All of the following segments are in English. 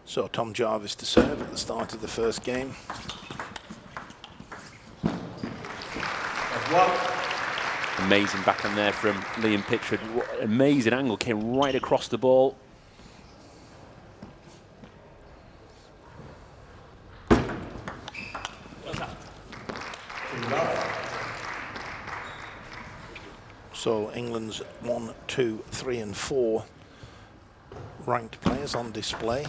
So Tom Jarvis to serve at the start of the first game. Amazing backhand there from Liam Pitchford. What an amazing angle, came right across the ball. So England's 1, 2, 3 and 4 ranked players on display.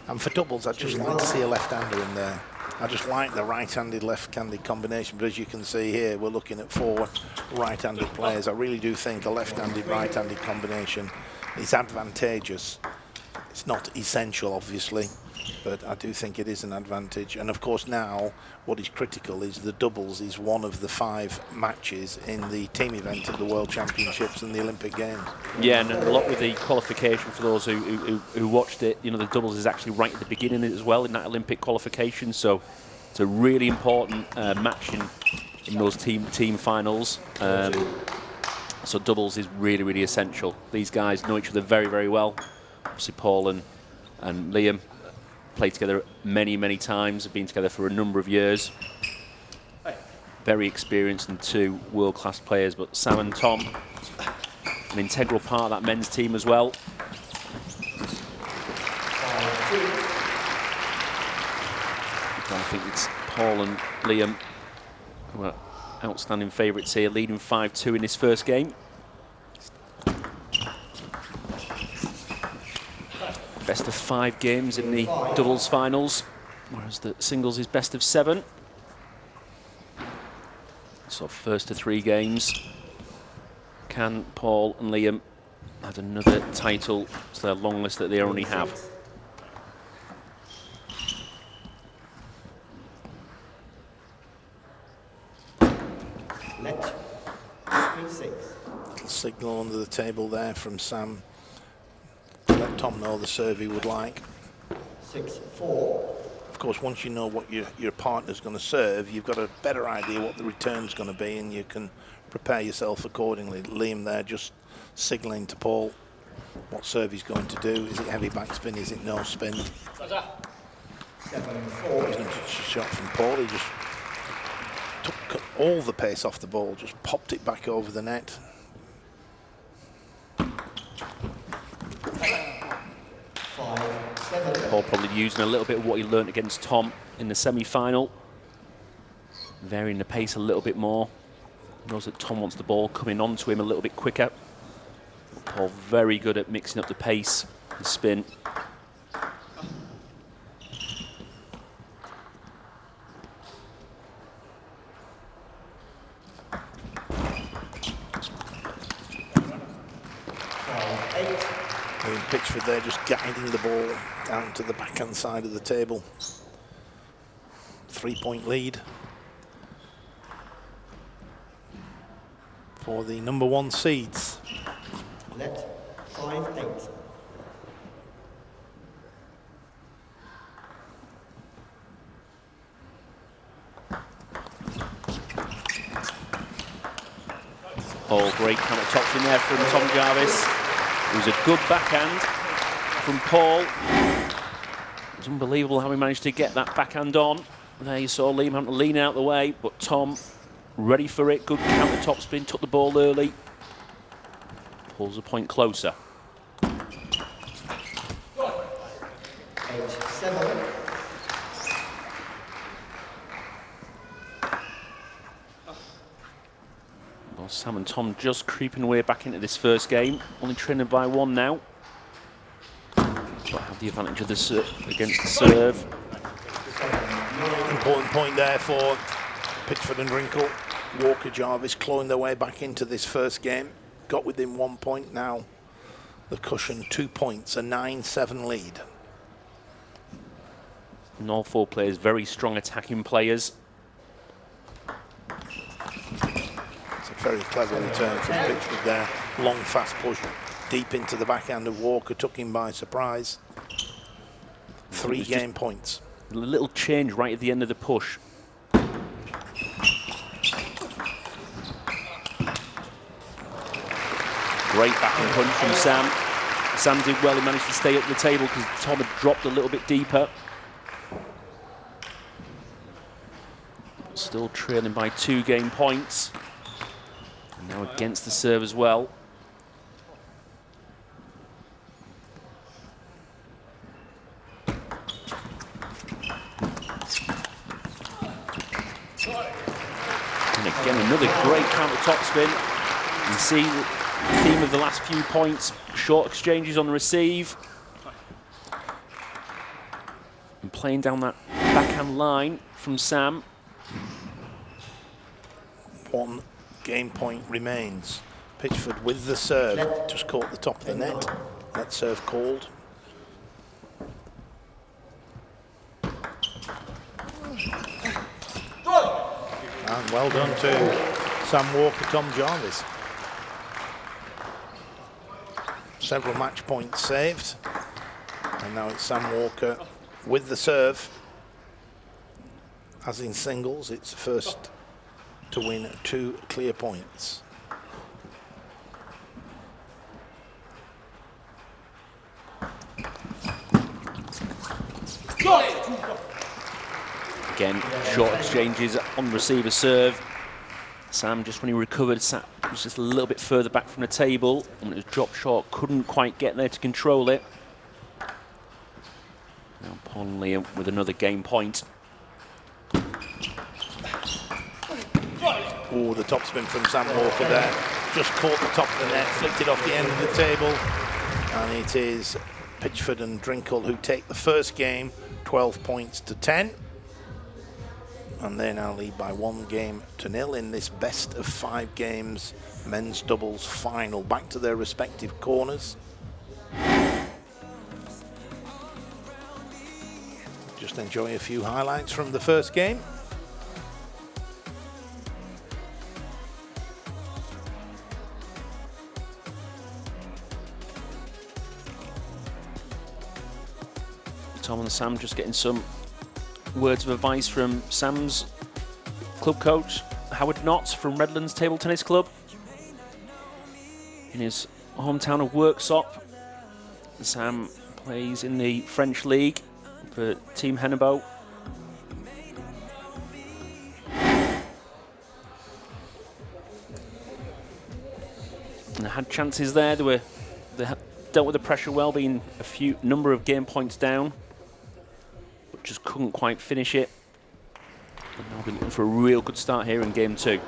And for doubles, I'd just like to see a left-hander in there. I just like the right-handed, left-handed combination, but as you can see here, we're looking at 4 right-handed players. I really do think a left-handed, right-handed combination is advantageous. It's not essential, obviously, but I do think it is an advantage. And of course now, what is critical is the doubles is one of the 5 matches in the team event of the World Championships and the Olympic Games. Yeah, and a lot with the qualification for those who watched it, you know, the doubles is actually right at the beginning as well in that Olympic qualification, so it's a really important match in those team finals. So doubles is really, really essential. These guys know each other very, very well. Obviously Paul and Liam played together many, many times, have been together for a number of years. Very experienced and 2 world-class players, but Sam and Tom, an integral part of that men's team as well. I think it's Paul and Liam who are outstanding favourites here, leading 5-2 in this first game. Best of 5 games in the doubles finals, whereas the singles is best of 7. So first of 3 games. Can Paul and Liam add another title to their long list that they already have? Little signal under the table there from Sam. Let Tom know the serve he would like. 6-4. Of course, once you know what your partner's going to serve, you've got a better idea what the return's going to be, and you can prepare yourself accordingly. Liam there just signalling to Paul what serve he's going to do. Is it heavy backspin? Is it no spin? 7-4. Shot from Paul. He just took all the pace off the ball, just popped it back over the net. Paul probably using a little bit of what he learnt against Tom in the semi-final, varying the pace a little bit more. He knows that Tom wants the ball coming onto him a little bit quicker. Paul very good at mixing up the pace and spin. Pitchford there just guiding the ball down to the backhand side of the table. 3-point lead for the number 1 seeds. Net 5-8. Oh, great counter-tops in there from Tom Jarvis. It was a good backhand from Paul. It's unbelievable how he managed to get that backhand on. There you saw Liam having to lean out the way, but Tom ready for it. Good counter-top spin, took the ball early. Pulls a point closer. 8-7. Well, Sam and Tom just creeping away back into this first game. Only trailing by 1 now. But have the advantage of the against the serve. Important point there for Pitchford and Drinkhall. Walker, Jarvis clawing their way back into this first game. Got within 1 point now. The cushion 2 points, a 9-7 lead. And all 4 players very strong attacking players. It's a very clever return from Pitchford there. Long, fast push deep into the backhand of Walker, took him by surprise. 3 game points. A little change right at the end of the push. Great backhand punch from Sam. Sam did well, he managed to stay at the table because Tom had dropped a little bit deeper. Still trailing by 2 game points. And now against the serve as well. And again, another great counter topspin. You can see the theme of the last few points, short exchanges on the receive. And playing down that backhand line from Sam. 1 game point remains. Pitchford with the serve, just caught the top of the net. That serve called. And well done to Sam Walker, Tom Jarvis. Several match points saved. And now it's Sam Walker with the serve. As in singles, it's first to win 2 clear points. Again, short exchanges on the receiver serve. Sam, just when he recovered, was just a little bit further back from the table. And it was dropped short, couldn't quite get there to control it. Now Paul Liam with another game point. Oh, the topspin from Sam Walker there. Just caught the top of the net, flicked it off the end of the table. And it is Pitchford and Drinkhall who take the first game, 12 points to 10. And they now lead by 1-0 in this best of 5 games men's doubles final. Back to their respective corners. Just enjoy a few highlights from the first game. Tom and Sam just getting some words of advice from Sam's club coach, Howard Knott from Redlands Table Tennis Club. In his hometown of Worksop, Sam plays in the French League for Team Hennebo. And they had chances there. They dealt with the pressure well, being a number of game points down. Just couldn't quite finish it. And now we're looking for a real good start here in game 2.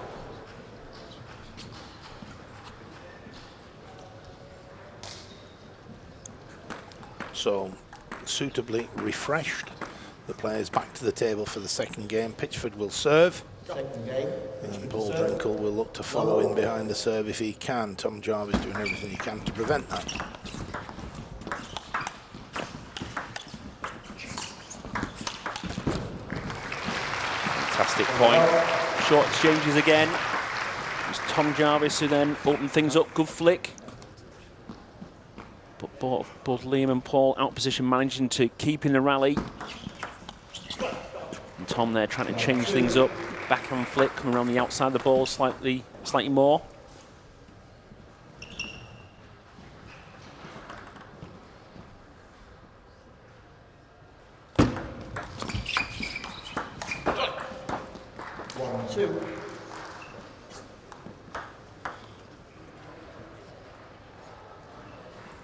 So, suitably refreshed. The players back to the table for the second game. Pitchford will serve. Second game. And Paul Drinkhall will look to follow in behind the serve if he can. Tom Jarvis doing everything he can to prevent that. Fantastic point. Short exchanges again. It's Tom Jarvis who then opened things up. Good flick. But both Liam and Paul out of position, managing to keep in the rally. And Tom there trying to change things up. Backhand flick coming around the outside of the ball slightly more.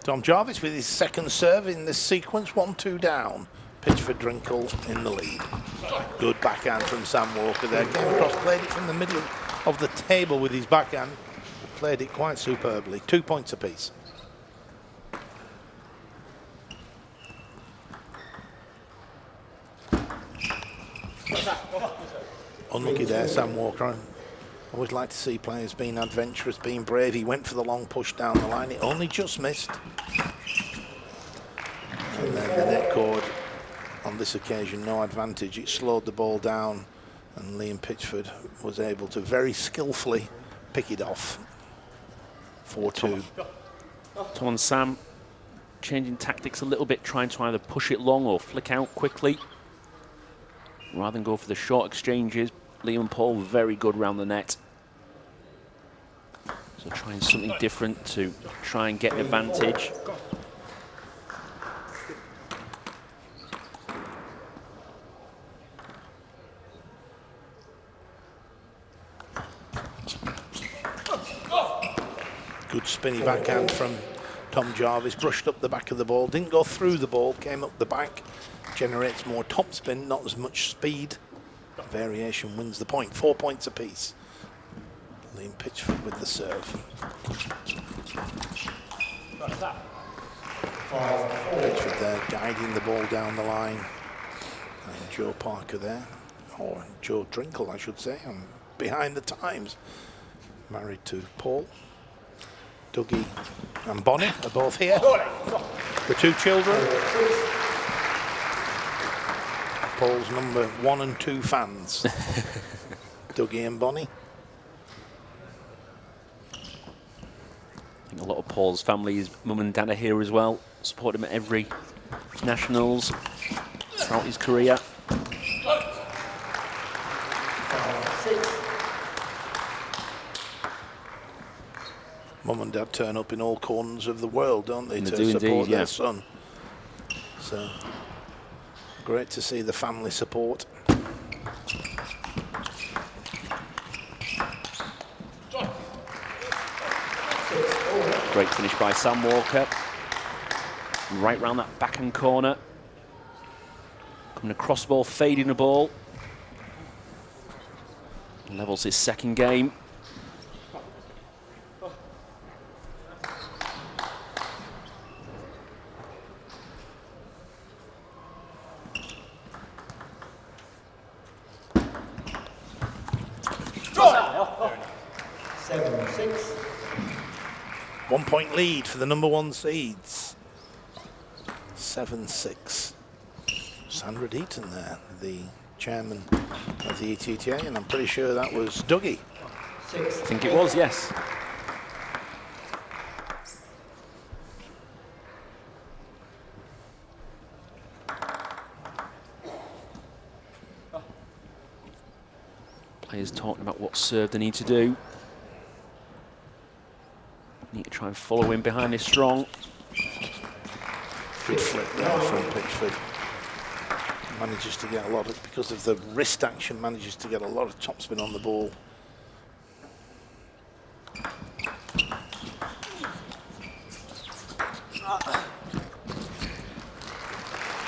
Tom Jarvis with his second serve in this sequence, 1-2 down. Pitchford Drinkhall in the lead. Good backhand from Sam Walker there. Came across, played it from the middle of the table with his backhand. Played it quite superbly. 2 points apiece. Unlucky there, Sam Walker. I always like to see players being adventurous, being brave. He went for the long push down the line. It only just missed. And then the net cord, on this occasion, no advantage. It slowed the ball down, and Liam Pitchford was able to very skillfully pick it off. 4-2. Tom and Sam changing tactics a little bit, trying to either push it long or flick out quickly, rather than go for the short exchanges. Liam and Paul very good around the net. So trying something different to try and get an advantage. Good spinny backhand from Tom Jarvis, brushed up the back of the ball, didn't go through the ball, came up the back, generates more topspin, not as much speed. Variation wins the point. 4 points apiece. Liam Pitchford with the serve. Pitchford there guiding the ball down the line. And Joe Parker there, or Joe Drinkhall I should say, I'm behind the times. Married to Paul. Dougie and Bonnie are both here. The 2 children. Paul's number 1 and 2 fans. Dougie and Bonnie. I think a lot of Paul's family, his mum and dad are here as well. Support him at every nationals throughout his career. Mum and dad turn up in all corners of the world, don't they, to do support indeed, their yeah. son. So great to see the family support. Great finish by Sam Walker. Right round that backhand corner. Coming across the ball, fading the ball. Levels his second game. 7-6. 1 point lead for the number 1 seeds. 7-6. Sandra Deaton there, the chairman of the ETTA, and I'm pretty sure that was Dougie. I think it was, yes. Players talking about what serve they need to do. Need to try and follow in behind this strong. Good flip there from Pitchford. Manages to get a lot of, because of the wrist action, manages to get a lot of topspin on the ball.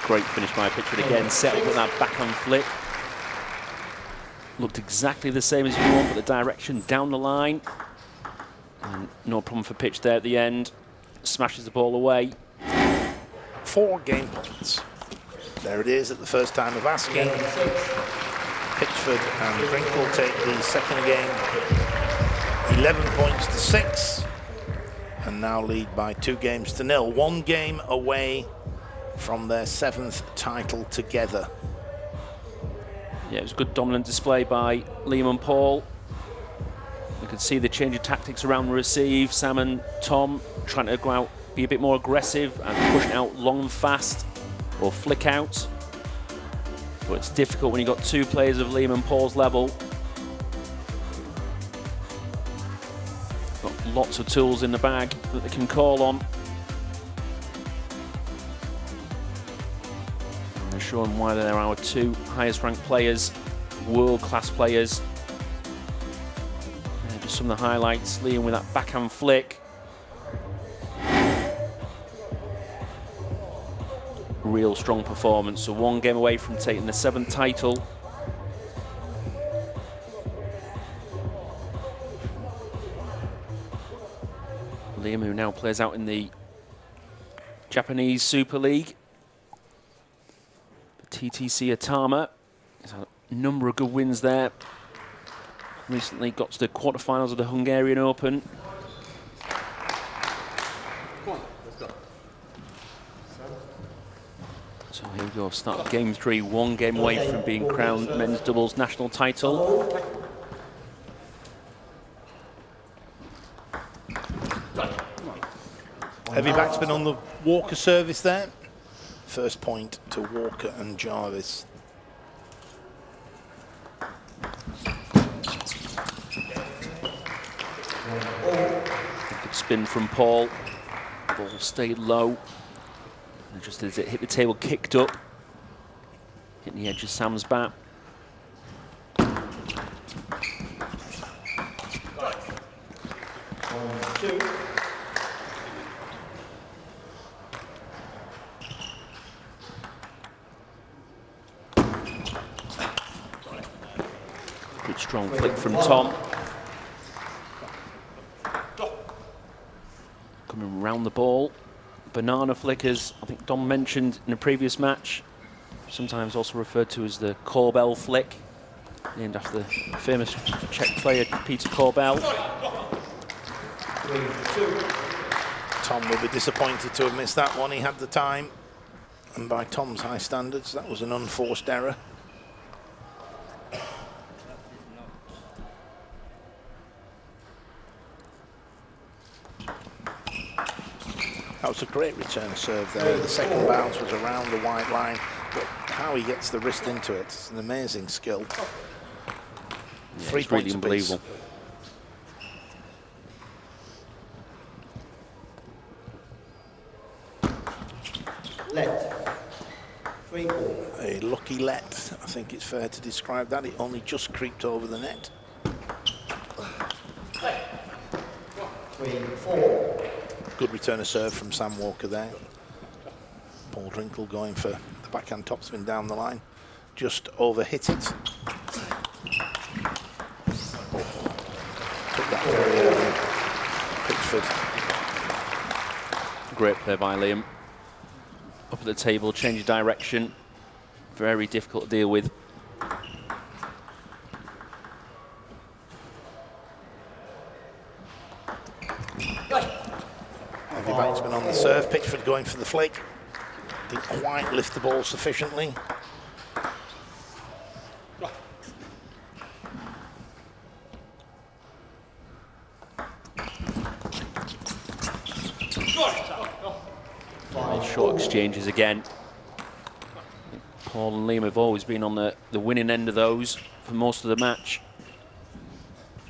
Great finish by Pitchford again, set up with that backhand flip. Looked exactly the same as you want, but the direction down the line. And no problem for Pitch there at the end. Smashes the ball away. 4 game points. There it is at the first time of asking. Pitchford and Drinkhall take the second game. 11 points to 6. And now lead by 2-0. 1 game away from their 7th title together. Yeah, it was a good dominant display by Liam and Paul. You could see the change of tactics around the receive. Sam and Tom trying to go out, be a bit more aggressive and push it out long and fast or flick out. But it's difficult when you've got 2 players of Liam and Paul's level. Got lots of tools in the bag that they can call on. And they're showing why they're our 2 highest ranked players, world-class players. Just some of the highlights. Liam with that backhand flick. Real strong performance. So 1 game away from taking the 7th title. Liam, who now plays out in the Japanese Super League. TTC Atama. He's had a number of good wins there. Recently got to the quarterfinals of the Hungarian Open. So here we go, start of game 3, 1 game away from being crowned men's doubles national title. Heavy backspin on the Walker service there. First point to Walker and Jarvis. Good spin from Paul. Ball stayed low. And just as it hit the table, kicked up. Hitting the edge of Sam's bat. Good strong flick from Tom. Coming round the ball. Banana flickers, I think Dom mentioned in a previous match, sometimes also referred to as the Korbel flick, named after the famous Czech player Peter Korbel. Tom will be disappointed to have missed that one. He had the time, and by Tom's high standards, that was an unforced error. That was a great return serve there. The second bounce was around the white line, but how he gets the wrist into it, it's an amazing skill. Yeah, 3 it's points really apiece. unbelievable. Let. 3-4. A lucky let, I think it's fair to describe that. It only just creeped over the net. 3-4. Good return of serve from Sam Walker there. Paul Drinkhall going for the backhand topspin down the line. Just overhit it. Took that very early. Pitchford. Great play by Liam. Up at the table, change of direction. Very difficult to deal with. Heavy batsman on the serve. Pitchford going for the flick. Didn't quite lift the ball sufficiently. Short exchanges again. Paul and Liam have always been on the winning end of those for most of the match.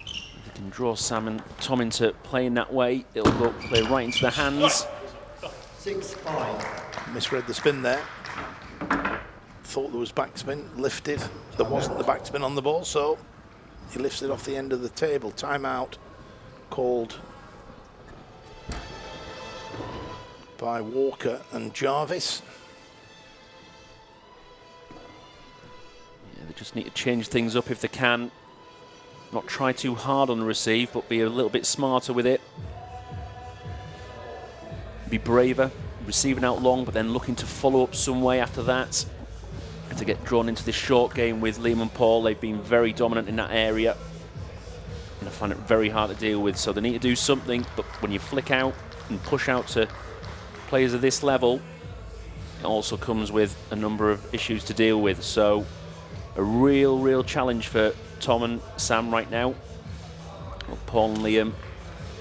They can draw Sam and Tom into playing that way. It'll go play right into the hands. 6-5. Misread the spin there. Thought there was backspin, lifted. There wasn't the backspin on the ball, so he lifts it off the end of the table. Timeout called by Walker and Jarvis. Yeah, they just need to change things up if they can. Not try too hard on the receive, but be a little bit smarter with it. Be braver, receiving out long, but then looking to follow up some way after that. To get drawn into this short game with Liam and Paul, they've been very dominant in that area. And I find it very hard to deal with, so they need to do something, but when you flick out and push out to players of this level, it also comes with a number of issues to deal with. So a real challenge for Tom and Sam right now. Well, Paul and Liam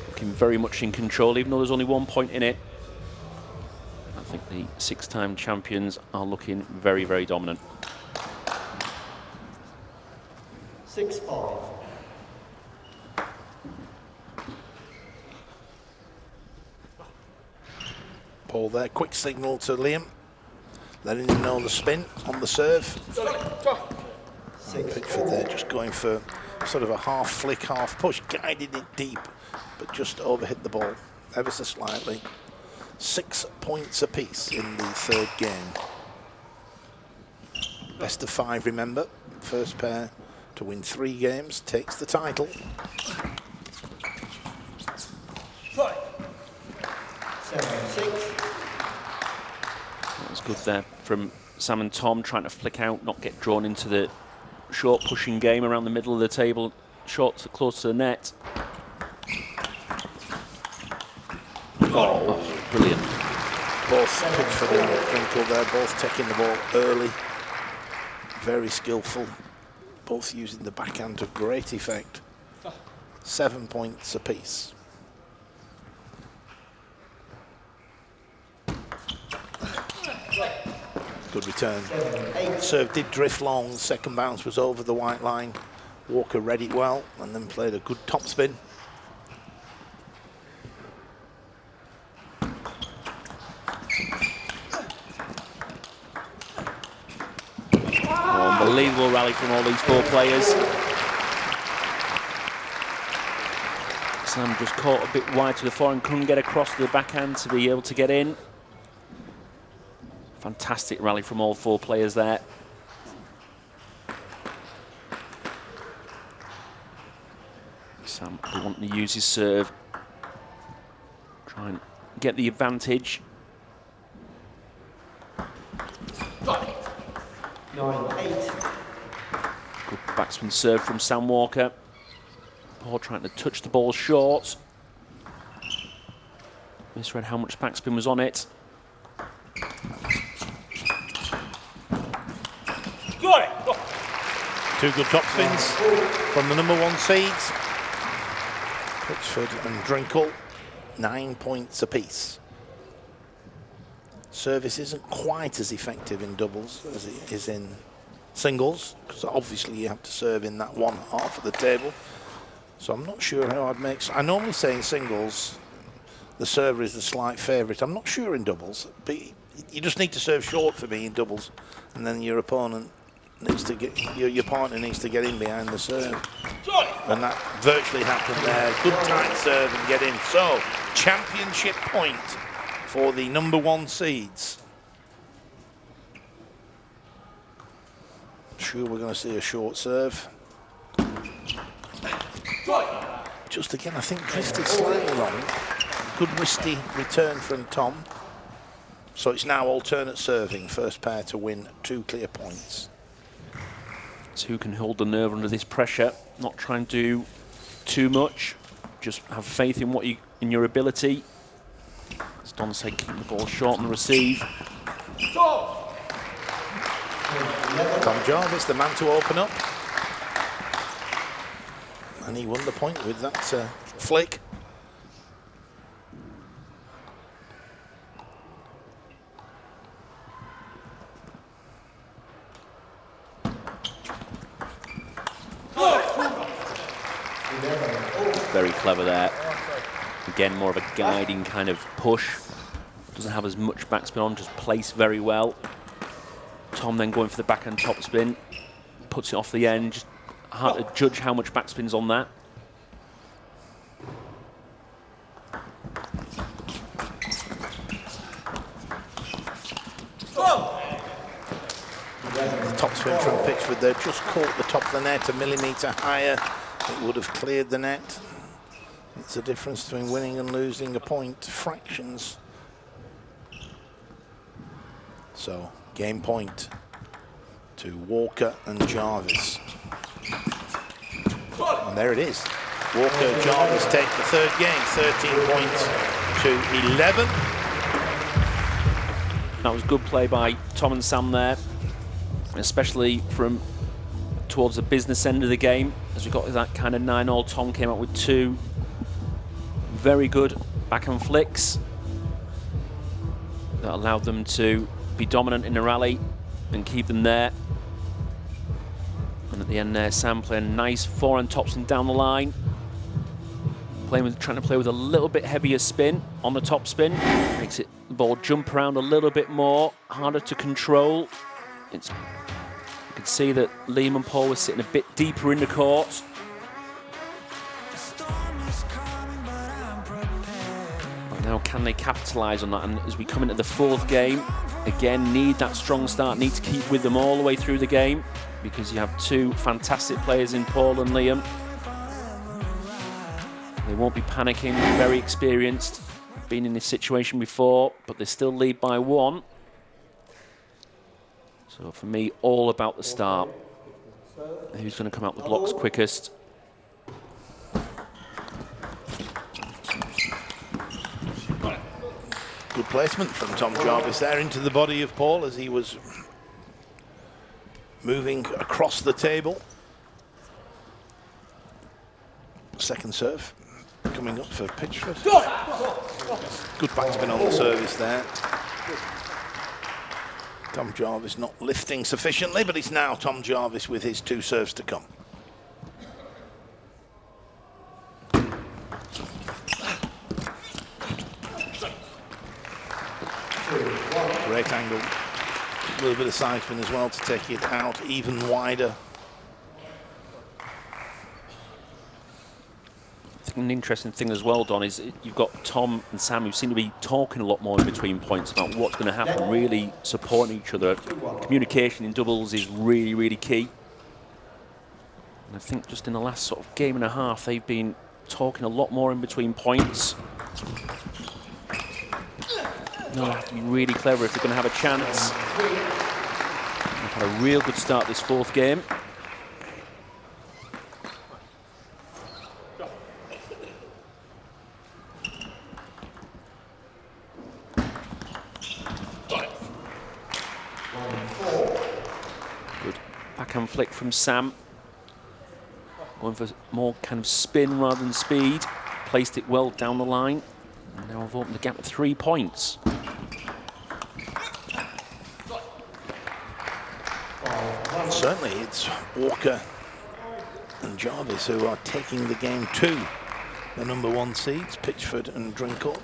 looking very much in control, even though there's only 1 point in it. I think the 6-time champions are looking very dominant. 6-5. Paul there, quick signal to Liam, letting him know the spin on the serve. Pitchford there just going for sort of a half flick, half push, guided it deep, but just overhit the ball ever so slightly. 6 points apiece in the third game. Best of 5, remember. First pair to win 3 games takes the title. 7-6. That was good there from Sam and Tom, trying to flick out, not get drawn into the short pushing game around the middle of the table, short to close to the net. Oh, brilliant. Both Pitchford and Drinkhall there, both taking the ball early. Very skillful. Both using the backhand to great effect. 7 points apiece. Good return. Serve did drift long. The second bounce was over the white line. Walker read it well and then played a good topspin. Unbelievable rally from all these 4 players. Sam just caught a bit wide to the fore and couldn't get across to the backhand to be able to get in. Fantastic rally from all 4 players there. He wanting to use his serve. Try and get the advantage. 9-8. Good backspin serve from Sam Walker. Paul trying to touch the ball short. Misread how much backspin was on it. Two good top spins from the #1 seeds. Pitchford and Drinkhall, 9 points apiece. Service isn't quite as effective in doubles as it is in singles, because obviously you have to serve in that one half of the table. So I'm not sure how I'd make. I normally say in singles the server is the slight favourite. I'm not sure in doubles, but you just need to serve short for me in doubles, and then your opponent needs to get your partner needs to get in behind the serve, and that virtually happened there. Good tight serve and get in. So championship point for the #1 seeds. Sure, we're going to see a short serve. Just again, I think drifted slightly long. Good wristy return from Tom. So it's now alternate serving. First pair to win 2 clear points. So who can hold the nerve under this pressure? Not try and do too much. Just have faith in in your ability. As Don said, keep the ball short on the receive. Tom Jarvis, the man to open up. And he won the point with that flick. Very clever there. Again, more of a guiding kind of push. Doesn't have as much backspin on, just placed very well. Tom then going for the backhand topspin. Puts it off the end. Just hard to judge how much backspin's on that. The topspin from Pitchford there just caught the top of the net a millimetre higher. It would have cleared the net. It's the difference between winning and losing a point, fractions. So, game point to Walker and Jarvis. And there it is. Walker, Jarvis take the third game, 13 points to 11. That was good play by Tom and Sam there, especially from towards the business end of the game. As we got that kind of 9-all, Tom came up with 2 very good backhand flicks that allowed them to be dominant in the rally and keep them there. And at the end there, Sam playing nice forehand topspin down the line. Trying to play with a little bit heavier spin on the top spin. Makes the ball jump around a little bit more, harder to control. You can see that Liam and Paul were sitting a bit deeper in the court. But now can they capitalise on that? And as we come into the 4th game, again, need that strong start, need to keep with them all the way through the game, because you have 2 fantastic players in Paul and Liam. They won't be panicking, very experienced, been in this situation before, but they still lead by 1. So for me, all about the start. Who's going to come out the blocks quickest? Good placement from Tom Jarvis there into the body of Paul as he was moving across the table. Second serve coming up for Pitchford. Good backspin on the service there. Tom Jarvis not lifting sufficiently, but it's now Tom Jarvis with his 2 serves to come. Great angle. A little bit of side spin as well to take it out even wider. An interesting thing as well, Don, is you've got Tom and Sam who seem to be talking a lot more in between points about what's going to happen, really supporting each other. Communication in doubles is really, really key. And I think just in the last sort of game and a half, they've been talking a lot more in between points. No, they have to be really clever if they're going to have a chance. They've had a real good start this fourth game. Good backhand flick from Sam. Going for more kind of spin rather than speed. Placed it well down the line. And now I've opened the gap at 3 points. Certainly it's Walker and Jarvis who are taking the game to the #1 seeds, Pitchford and Drinkhall.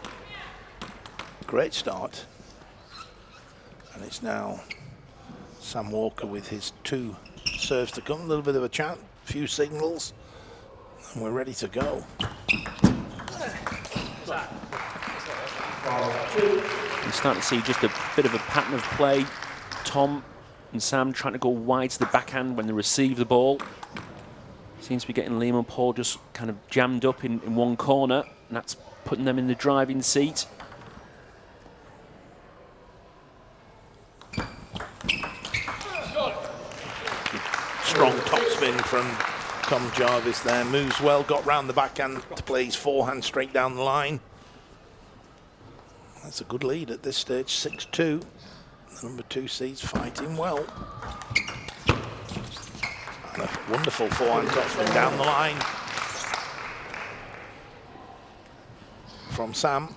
Great start. And it's now Sam Walker with his 2 serves to come. A little bit of a chat, a few signals, and we're ready to go. You're starting to see just a bit of a pattern of play. Tom and Sam trying to go wide to the backhand when they receive the ball. Seems to be getting Liam and Paul just kind of jammed up in one corner, and that's putting them in the driving seat. Strong topspin from Tom Jarvis there. Moves well, got round the backhand to play his forehand straight down the line. That's a good lead at this stage, 6-2. The #2 seeds fighting well. And a wonderful forehand topspin down the line from Sam.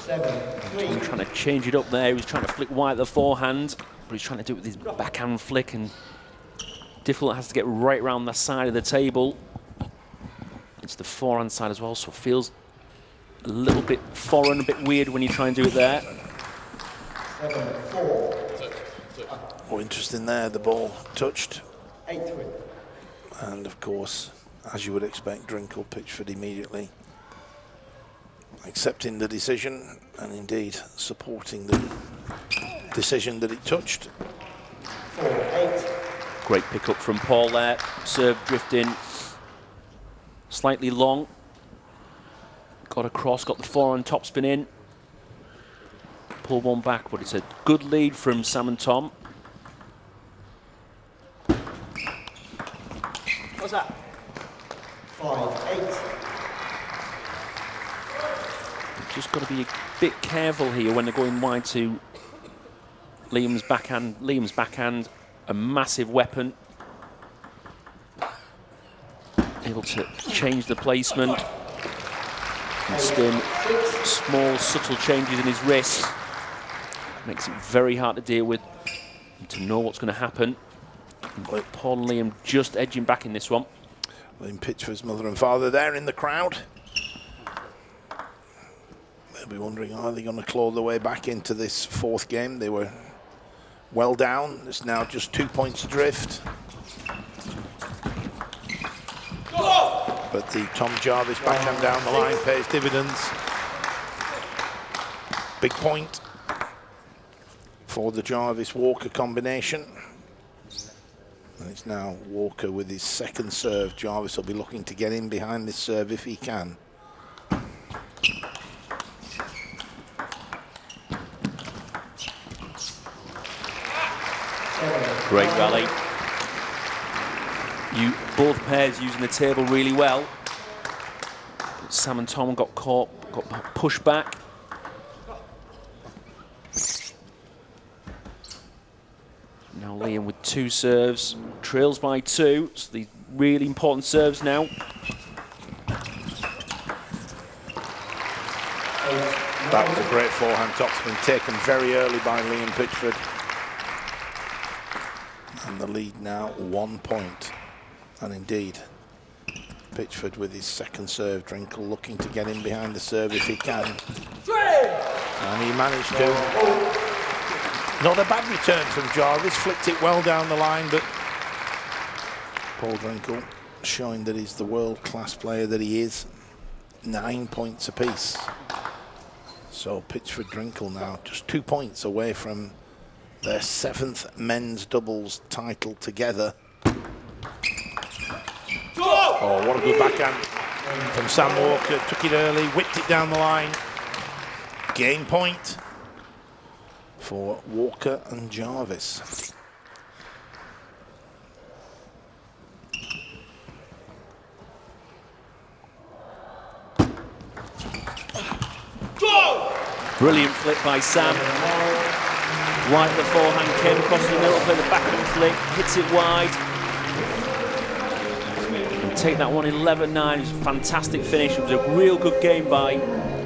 Tom trying to change it up there. He was trying to flick wide at the forehand, but he's trying to do it with his backhand flick, and difficult, has to get right around the side of the table. It's the forehand side as well, so it feels a little bit foreign, a bit weird when you try and do it there. Oh, interesting there, the ball touched. And of course, as you would expect, Drinkhall, Pitchford immediately accepting the decision and indeed supporting the decision that it touched. Great pick up from Paul there. Serve drifting slightly long. Got across, got the forehand topspin in. Pulled one back, but it's a good lead from Sam and Tom. What's that? 5-8. Just got to be a bit careful here when they're going wide to Liam's backhand. Liam's backhand, a massive weapon. Able to change the placement. And spin small, subtle changes in his wrist. Makes it very hard to deal with and to know what's going to happen. But Paul and Liam just edging back in this one. Liam Pitchford's mother and father there in the crowd. They'll be wondering, are they going to claw their way back into this fourth game? They were well down. It's now just 2 points adrift. But the Tom Jarvis backhand down the line pays dividends. Big point for the Jarvis-Walker combination. And it's now Walker with his second serve. Jarvis will be looking to get in behind this serve if he can. Great rally. Both pairs using the table really well. But Sam and Tom got caught, got pushed back. Now Liam with 2 serves, trails by 2. So the really important serves now. That was a great forehand topspin taken very early by Liam Pitchford. And the lead now 1 point. And indeed, Pitchford with his second serve. Drinkhall looking to get in behind the serve if he can. And he managed to. Not a bad return from Jarvis. Flicked it well down the line, but Paul Drinkhall showing that he's the world-class player that he is. 9 points apiece. So Pitchford Drinkhall now just 2 points away from their 7th men's doubles title together. Oh, what a good backhand from Sam Walker. Took it early, whipped it down the line. Game point for Walker and Jarvis. Brilliant flick by Sam. Wide the forehand, came across the middle, played the backhand flick, hits it wide. And take that one 11-9. It was a fantastic finish. It was a real good game by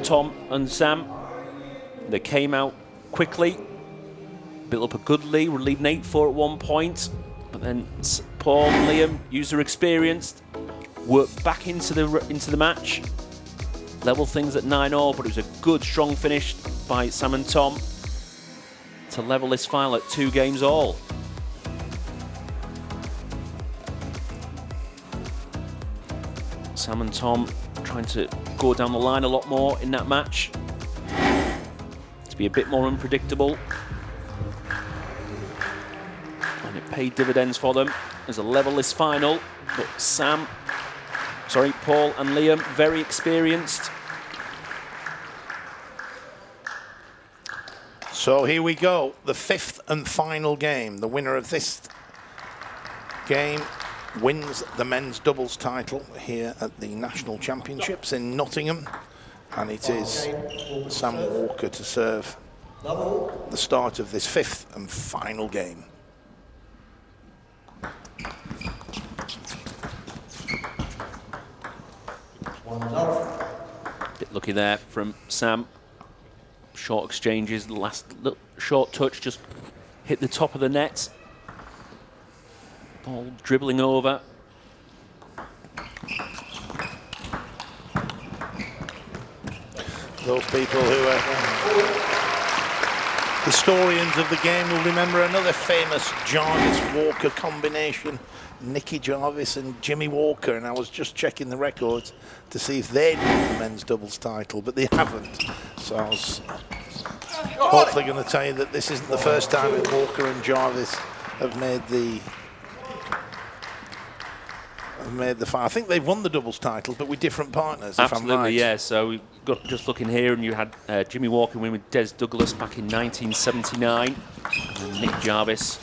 Tom and Sam. They came out quickly, built up a good lead. We're leading 8-4 at one point, but then Paul and Liam used their experience, worked back into the match, level things at 9-all, but it was a good, strong finish by Sam and Tom to level this final at 2 games all. Sam and Tom trying to go down the line a lot more in that match, to be a bit more unpredictable. And it paid dividends for them as a level-less final, but Paul and Liam, very experienced. So here we go, the 5th and final game. The winner of this game wins the men's doubles title here at the National Championships in Nottingham. And it is Sam Walker to serve the start of this 5th and final game. Bit lucky there from Sam. Short exchanges, the last little short touch just hit the top of the net. Ball dribbling over. Those people who are historians of the game will remember another famous Jarvis-Walker combination. Nicky Jarvis and Jimmy Walker, and I was just checking the records to see if they'd won the men's doubles title, but they haven't. So I was hopefully going to tell you that this isn't the first time that Walker and Jarvis have made the final. I think they've won the doubles title, but with different partners. Absolutely, if I'm right. yeah. So we've got just looking here, and you had Jimmy Walker win with Des Douglas back in 1979, and Nick Jarvis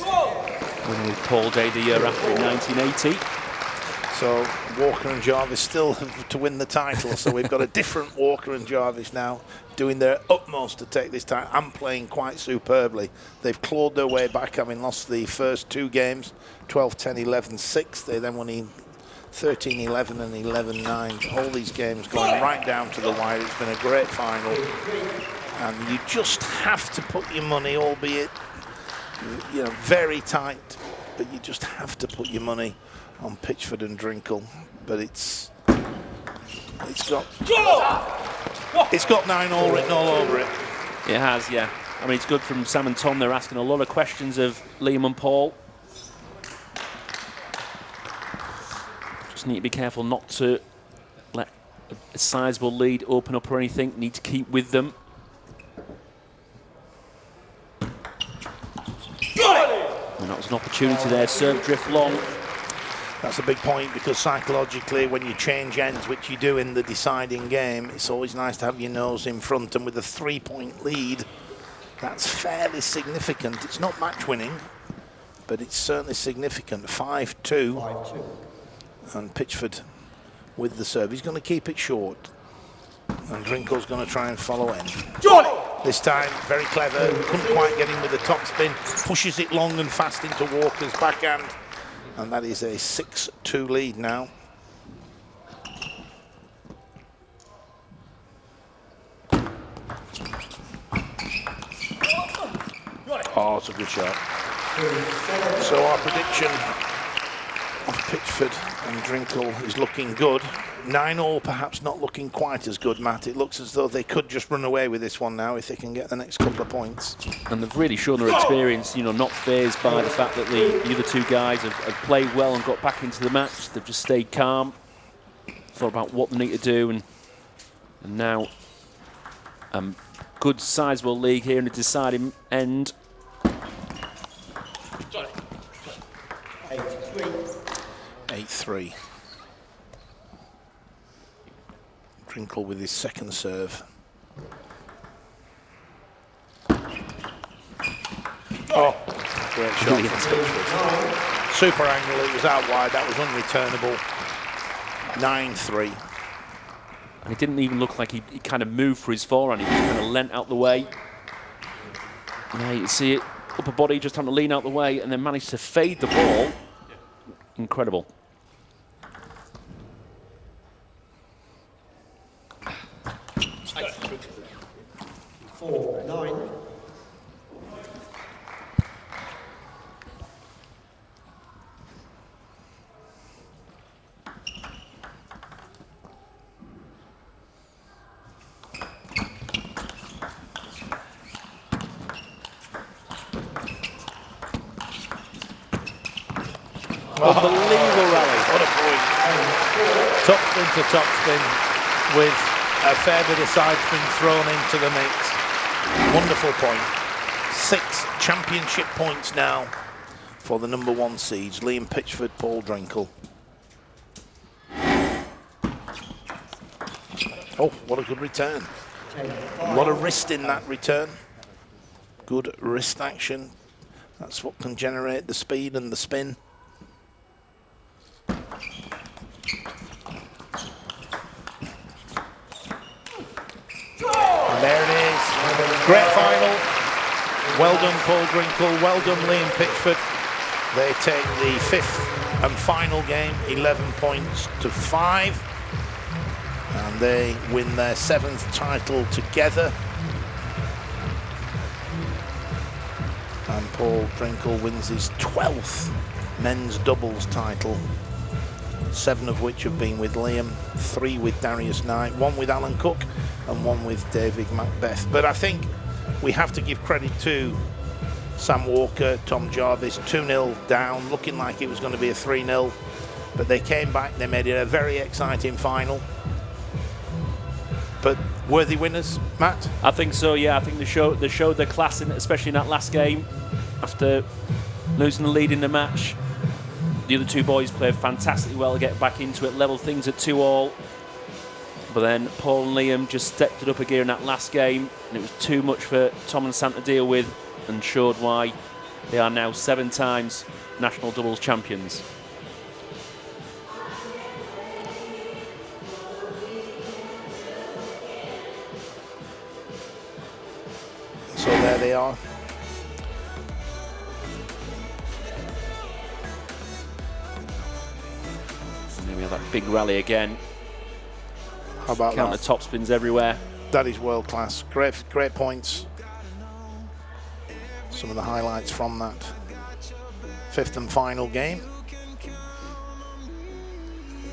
winning with Paul Day the year after in 1980. So Walker and Jarvis still have to win the title. So we've got a different Walker and Jarvis now doing their utmost to take this title and playing quite superbly. They've clawed their way back, having lost the first 2 games, 12-10, 11-6. They then won in 13-11 and 11-9. All these games going right down to the wire. It's been a great final. And you just have to put your money, albeit very tight, but you just have to put your money on Pitchford and Drinkhall. But it's got 9-all written all over it. It has, yeah. I mean, it's good from Sam and Tom. They're asking a lot of questions of Liam and Paul. Just need to be careful not to let a sizable lead open up or anything. Need to keep with them. And that was an opportunity there. Serve drift long. That's a big point, because psychologically, when you change ends, which you do in the deciding game, it's always nice to have your nose in front. And with a 3-point lead, that's fairly significant. It's not match winning, but it's certainly significant. 5-2. And Pitchford with the serve. He's going to keep it short. And Drinkhall's going to try and follow in. This time, very clever. Couldn't quite get in with the topspin. Pushes it long and fast into Walker's backhand. And that is a 6-2 lead now. Oh, it's a good shot. So our prediction of Pitchford and Drinkhall is looking good. 9-all perhaps not looking quite as good, Matt. It looks as though they could just run away with this one now if they can get the next couple of points. And they've really shown their experience, not phased by the fact that the other 2 guys have played well and got back into the match. They've just stayed calm, thought about what they need to do, and now good sizable league here in the deciding end. 8-3. Drinkhall with his second serve. Oh, great shot from Pitchford. Super angle, it was out wide, that was unreturnable. 9-3. And it didn't even look like he kind of moved for his forehand, he just kind of leant out the way. Yeah, you can see it, upper body just having to lean out the way and then managed to fade the ball. Incredible. Unbelievable rally. What a point. Top spin to top spin with a fair bit of side spin thrown into the mix. Wonderful point. 6 championship points now for the #1 seeds, Liam Pitchford, Paul Drinkhall. Oh, what a good return. A lot of wrist in that return. Good wrist action. That's what can generate the speed and the spin. And there it is. Great final. Well done, Paul Drinkhall. Well done, Liam Pitchford. They take the 5th and final game, 11 points to 5. And they win their 7th title together. And Paul Drinkhall wins his 12th men's doubles title. 7 of which have been with Liam, 3 with Darius Knight, 1 with Alan Cook and 1 with David Macbeth. But I think we have to give credit to Sam Walker, Tom Jarvis, 2-0 down, looking like it was going to be a 3-0. But they came back, they made it a very exciting final. But worthy winners, Matt? I think so, yeah. I think they showed their class, especially in that last game. After losing the lead in the match, the other 2 boys played fantastically well to get back into it, level things at 2-all. But then Paul and Liam just stepped it up a gear in that last game, and it was too much for Tom and Sam to deal with, and showed why they are now 7 times national doubles champions. So there they are. And then we have that big rally again. How about Counter that? top spins everywhere. That is world class. Great points. Some of the highlights from that 5th and final game.